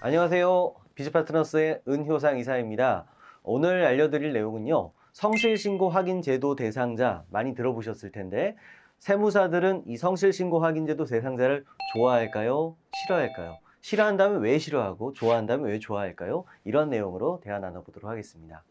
안녕하세요. 비즈파트너스의 은효상 이사입니다. 오늘 알려드릴 내용은요. 성실신고 확인제도 대상자 많이 들어보셨을 텐데 세무사들은 이 성실신고 확인제도 대상자를 좋아할까요? 싫어할까요? 싫어한다면 왜 싫어하고 좋아한다면 왜 좋아할까요? 이런 내용으로 대화 나눠보도록 하겠습니다.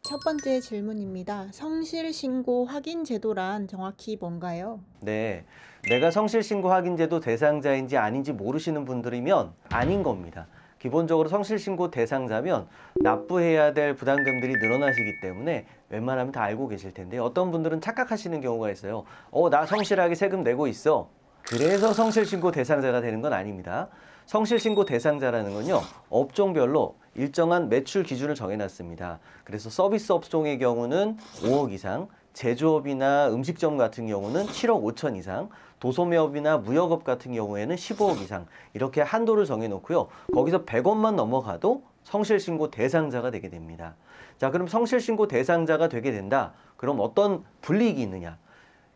첫 번째 질문입니다. 성실신고 확인 제도란 정확히 뭔가요? 네, 내가 성실신고 확인제도 대상자인지 아닌지 모르시는 분들이면 아닌 겁니다. 기본적으로 성실신고 대상자면 납부해야 될 부담금들이 늘어나시기 때문에 웬만하면 다 알고 계실 텐데 어떤 분들은 착각하시는 경우가 있어요. 나 성실하게 세금 내고 있어. 그래서 성실신고 대상자가 되는 건 아닙니다. 성실신고 대상자라는 건요, 업종별로 일정한 매출 기준을 정해놨습니다. 그래서 서비스 업종의 경우는 5억 이상, 제조업이나 음식점 같은 경우는 7억 5천 이상, 도소매업이나 무역업 같은 경우에는 15억 이상 이렇게 한도를 정해놓고요. 거기서 100억만 넘어가도 성실신고 대상자가 되게 됩니다. 자, 그럼 성실신고 대상자가 되게 된다. 그럼 어떤 불이익이 있느냐?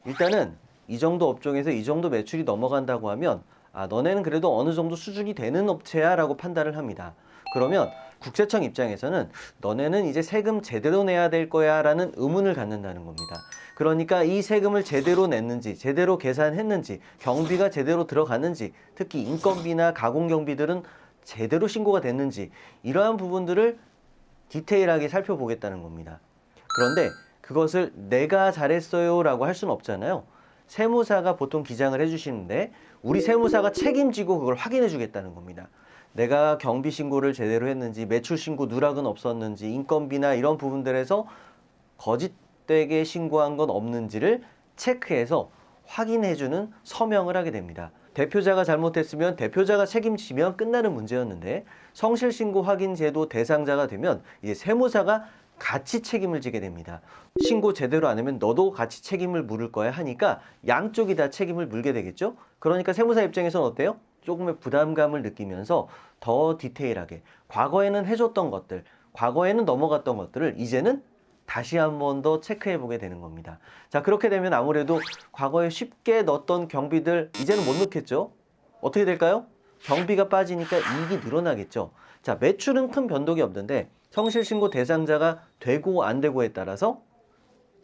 일단은 이 정도 업종에서 이 정도 매출이 넘어간다고 하면 너네는 그래도 어느 정도 수준이 되는 업체야 라고 판단을 합니다. 그러면 국세청 입장에서는 너네는 이제 세금 제대로 내야 될 거야 라는 의문을 갖는다는 겁니다. 그러니까 이 세금을 제대로 냈는지, 제대로 계산했는지, 경비가 제대로 들어갔는지, 특히 인건비나 가공경비들은 제대로 신고가 됐는지 이러한 부분들을 디테일하게 살펴보겠다는 겁니다. 그런데 그것을 내가 잘했어요 라고 할 수는 없잖아요. 세무사가 보통 기장을 해주시는데 우리 세무사가 책임지고 그걸 확인해 주겠다는 겁니다. 내가 경비 신고를 제대로 했는지, 매출 신고 누락은 없었는지, 인건비나 이런 부분들에서 거짓되게 신고한 건 없는지를 체크해서 확인해주는 서명을 하게 됩니다. 대표자가 잘못했으면 대표자가 책임지면 끝나는 문제였는데 성실신고 확인제도 대상자가 되면 이제 세무사가 같이 책임을 지게 됩니다. 신고 제대로 안 하면 너도 같이 책임을 물을 거야 하니까 양쪽이 다 책임을 물게 되겠죠? 그러니까 세무사 입장에서는 어때요? 조금의 부담감을 느끼면서 더 디테일하게 과거에는 해줬던 것들, 과거에는 넘어갔던 것들을 이제는 다시 한 번 더 체크해 보게 되는 겁니다. 자, 그렇게 되면 아무래도 과거에 쉽게 넣었던 경비들 이제는 못 넣겠죠? 어떻게 될까요? 경비가 빠지니까 이익이 늘어나겠죠. 자, 매출은 큰 변동이 없는데 성실신고 대상자가 되고 안 되고에 따라서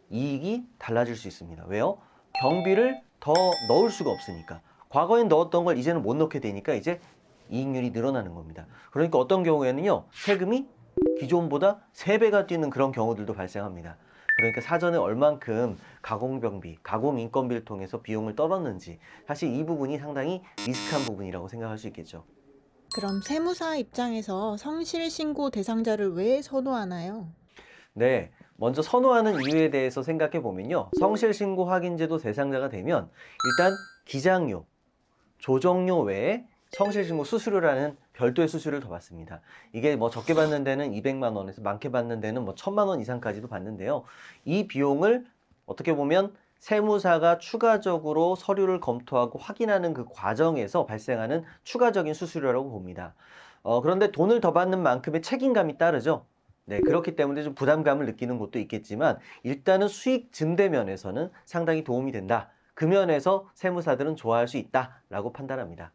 이익이 달라질 수 있습니다. 왜요? 경비를 더 넣을 수가 없으니까. 과거엔 넣었던 걸 이제는 못 넣게 되니까 이제 이익률이 늘어나는 겁니다. 그러니까 어떤 경우에는요, 세금이 기존보다 3배가 뛰는 그런 경우들도 발생합니다. 그러니까 사전에 얼만큼 가공병비, 가공인건비를 통해서 비용을 떨었는지 사실 이 부분이 상당히 리스크한 부분이라고 생각할 수 있겠죠. 그럼 세무사 입장에서 성실신고 대상자를 왜 선호하나요? 네, 먼저 선호하는 이유에 대해서 생각해 보면요. 성실신고 확인제도 대상자가 되면 일단 기장료, 조정료 외에 성실신고 수수료라는 별도의 수수료를 더 받습니다. 이게 뭐 적게 받는 데는 200만 원에서 많게 받는 데는 뭐 1000만 원 이상까지도 받는데요. 이 비용을 어떻게 보면 세무사가 추가적으로 서류를 검토하고 확인하는 그 과정에서 발생하는 추가적인 수수료라고 봅니다. 그런데 돈을 더 받는 만큼의 책임감이 따르죠. 네, 그렇기 때문에 좀 부담감을 느끼는 곳도 있겠지만 일단은 수익 증대 면에서는 상당히 도움이 된다. 그 면에서 세무사들은 좋아할 수 있다라고 판단합니다.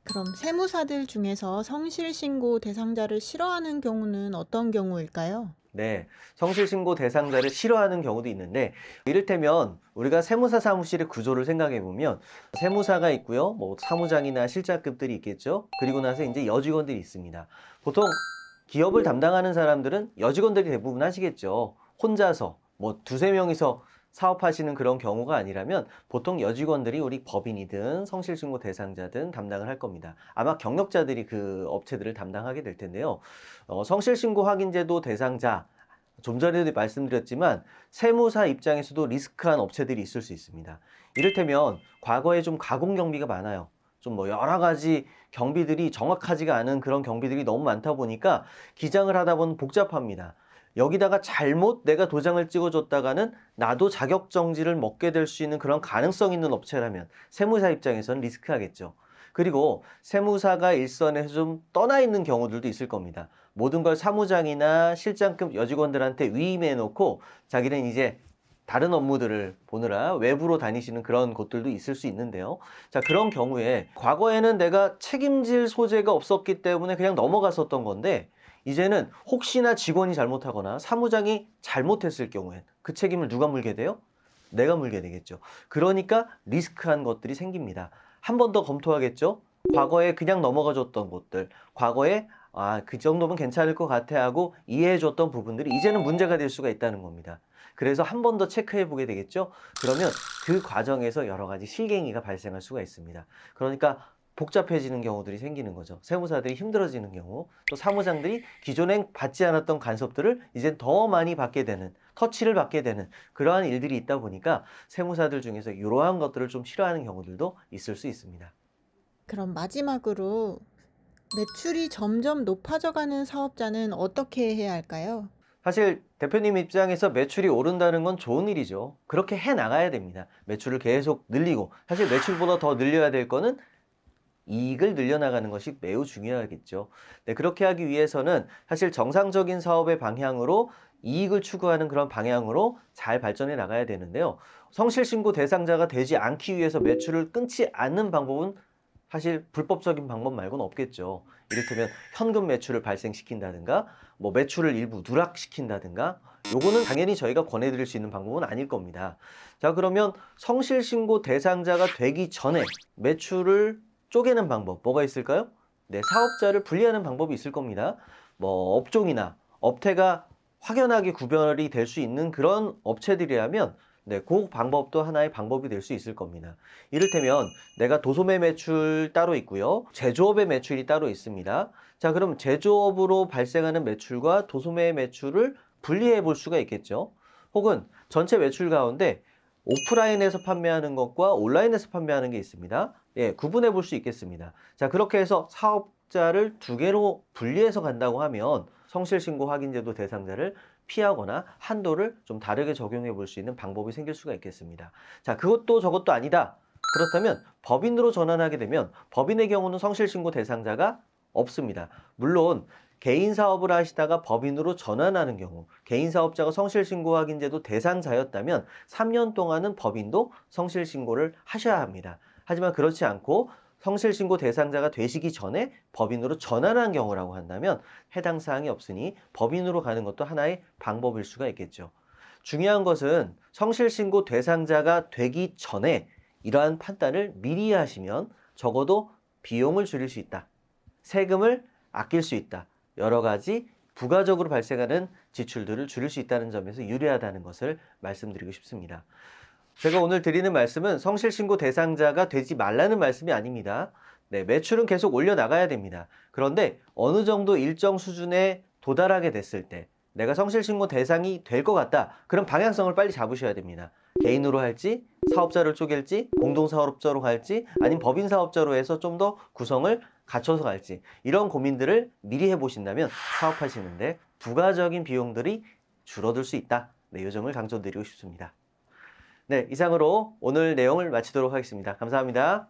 그럼 세무사들 중에서 성실신고 대상자를 싫어하는 경우는 어떤 경우일까요? 네, 성실신고 대상자를 싫어하는 경우도 있는데 이를테면 우리가 세무사 사무실의 구조를 생각해 보면 세무사가 있고요, 뭐 사무장이나 실장급들이 있겠죠. 그리고 나서 이제 여직원들이 있습니다. 보통 기업을 담당하는 사람들은 여직원들이 대부분 하시겠죠. 혼자서 뭐 두세 명이서 사업하시는 그런 경우가 아니라면 보통 여직원들이 우리 법인이든 성실신고 대상자든 담당을 할 겁니다. 아마 경력자들이 그 업체들을 담당하게 될 텐데요. 성실신고 확인제도 대상자, 좀 전에도 말씀드렸지만 세무사 입장에서도 리스크한 업체들이 있을 수 있습니다. 이를테면 과거에 좀 가공 경비가 많아요. 좀 뭐 여러 가지 경비들이 정확하지가 않은 그런 경비들이 너무 많다 보니까 기장을 하다 보면 복잡합니다. 여기다가 잘못 내가 도장을 찍어줬다가는 나도 자격정지를 먹게 될 수 있는 그런 가능성 있는 업체라면 세무사 입장에서는 리스크하겠죠. 그리고 세무사가 일선에서 좀 떠나 있는 경우들도 있을 겁니다. 모든 걸 사무장이나 실장급 여직원들한테 위임해 놓고 자기는 이제 다른 업무들을 보느라 외부로 다니시는 그런 곳들도 있을 수 있는데요. 자, 그런 경우에 과거에는 내가 책임질 소재가 없었기 때문에 그냥 넘어갔었던 건데 이제는 혹시나 직원이 잘못하거나 사무장이 잘못했을 경우엔 그 책임을 누가 물게 돼요? 내가 물게 되겠죠. 그러니까 리스크한 것들이 생깁니다. 한 번 더 검토하겠죠. 과거에 그냥 넘어가줬던 것들, 과거에 그 정도면 괜찮을 것 같아 하고 이해해줬던 부분들이 이제는 문제가 될 수가 있다는 겁니다. 그래서 한 번 더 체크해 보게 되겠죠. 그러면 그 과정에서 여러 가지 실갱이가 발생할 수가 있습니다. 그러니까 복잡해지는 경우들이 생기는 거죠. 세무사들이 힘들어지는 경우, 또 사무장들이 기존엔 받지 않았던 간섭들을 이젠 더 많이 받게 되는, 터치를 받게 되는 그러한 일들이 있다 보니까 세무사들 중에서 이러한 것들을 좀 싫어하는 경우들도 있을 수 있습니다. 그럼 마지막으로 매출이 점점 높아져가는 사업자는 어떻게 해야 할까요? 사실 대표님 입장에서 매출이 오른다는 건 좋은 일이죠. 그렇게 해 나가야 됩니다. 매출을 계속 늘리고, 사실 매출보다 더 늘려야 될 거는 이익을 늘려나가는 것이 매우 중요하겠죠. 네, 그렇게 하기 위해서는 사실 정상적인 사업의 방향으로 이익을 추구하는 그런 방향으로 잘 발전해 나가야 되는데요. 성실신고 대상자가 되지 않기 위해서 매출을 끊지 않는 방법은 사실 불법적인 방법 말고는 없겠죠. 이를테면 현금 매출을 발생시킨다든가 뭐 매출을 일부 누락시킨다든가 요거는 당연히 저희가 권해드릴 수 있는 방법은 아닐 겁니다. 자, 그러면 성실신고 대상자가 되기 전에 매출을 쪼개는 방법 뭐가 있을까요? 네, 사업자를 분리하는 방법이 있을 겁니다. 뭐 업종이나 업태가 확연하게 구별이 될 수 있는 그런 업체들이라면 네, 그 방법도 하나의 방법이 될 수 있을 겁니다. 이를테면 내가 도소매 매출 따로 있고요. 제조업의 매출이 따로 있습니다. 자, 그럼 제조업으로 발생하는 매출과 도소매 매출을 분리해 볼 수가 있겠죠. 혹은 전체 매출 가운데 오프라인에서 판매하는 것과 온라인에서 판매하는 게 있습니다. 예, 구분해 볼 수 있겠습니다. 자, 그렇게 해서 사업자를 두 개로 분리해서 간다고 하면 성실신고 확인제도 대상자를 피하거나 한도를 좀 다르게 적용해 볼 수 있는 방법이 생길 수가 있겠습니다. 자, 그것도 저것도 아니다. 그렇다면 법인으로 전환하게 되면 법인의 경우는 성실신고 대상자가 없습니다. 물론 개인 사업을 하시다가 법인으로 전환하는 경우 개인 사업자가 성실신고 확인제도 대상자였다면 3년 동안은 법인도 성실신고를 하셔야 합니다. 하지만 그렇지 않고 성실신고 대상자가 되시기 전에 법인으로 전환한 경우라고 한다면 해당 사항이 없으니 법인으로 가는 것도 하나의 방법일 수가 있겠죠. 중요한 것은 성실신고 대상자가 되기 전에 이러한 판단을 미리 하시면 적어도 비용을 줄일 수 있다. 세금을 아낄 수 있다. 여러 가지 부가적으로 발생하는 지출들을 줄일 수 있다는 점에서 유리하다는 것을 말씀드리고 싶습니다. 제가 오늘 드리는 말씀은 성실신고 대상자가 되지 말라는 말씀이 아닙니다. 네, 매출은 계속 올려나가야 됩니다. 그런데 어느 정도 일정 수준에 도달하게 됐을 때 내가 성실신고 대상이 될 것 같다. 그럼 방향성을 빨리 잡으셔야 됩니다. 개인으로 할지, 사업자를 쪼갤지, 공동사업자로 갈지, 아니면 법인사업자로 해서 좀 더 구성을 갖춰서 갈지 이런 고민들을 미리 해보신다면 사업하시는데 부가적인 비용들이 줄어들 수 있다. 네, 이 점을 강조드리고 싶습니다. 네, 이상으로 오늘 내용을 마치도록 하겠습니다. 감사합니다.